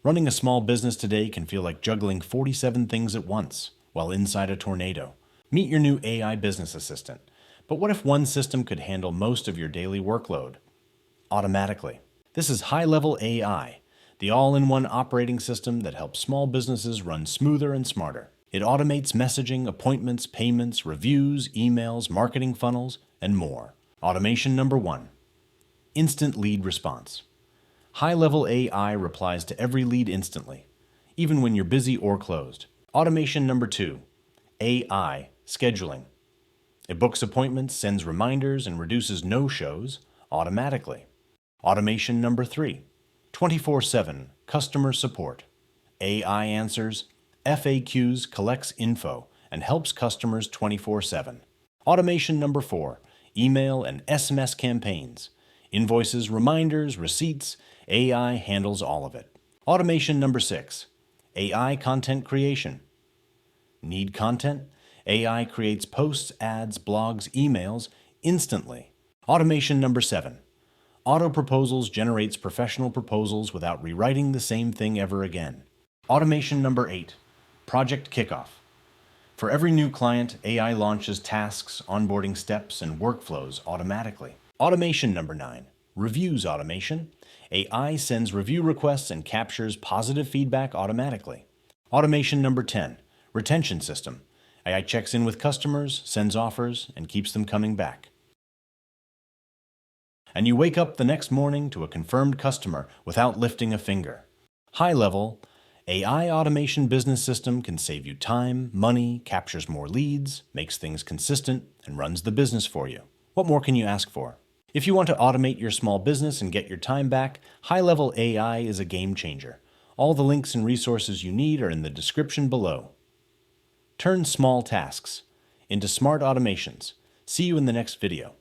Running a small business today can feel like juggling 47 things at once while inside a tornado. Meet your new AI business assistant. But what if one system could handle most of your daily workload automatically? This is HighLevel AI, the all-in-one operating system that helps small businesses run smoother and smarter. It automates messaging, appointments, payments, reviews, emails, marketing funnels, and more. Automation number 1. Instant lead response. HighLevel AI replies to every lead instantly, even when you're busy or closed. Automation number 2. AI scheduling. It books appointments, sends reminders, and reduces no-shows automatically. Automation number 3. 24/7 customer support. AI answers FAQs, collects info, and helps customers 24/7. Automation number 4. Email and SMS campaigns. Invoices, reminders, receipts, AI handles all of it. Automation number 6. AI content creation. Need content? AI creates posts, ads, blogs, emails instantly. Automation number 7. Auto Proposals generates professional proposals without rewriting the same thing ever again. Automation number 8. Project Kickoff. For every new client, AI launches tasks, onboarding steps, and workflows automatically. Automation number 9. Reviews automation. AI sends review requests and captures positive feedback automatically. Automation number 10. Retention system. AI checks in with customers, sends offers, and keeps them coming back. And you wake up the next morning to a confirmed customer without lifting a finger. HighLevel AI automation business system can save you time, money, captures more leads, makes things consistent, and runs the business for you. What more can you ask for? If you want to automate your small business and get your time back, HighLevel AI is a game changer. All the links and resources you need are in the description below. Turn small tasks into smart automations. See you in the next video.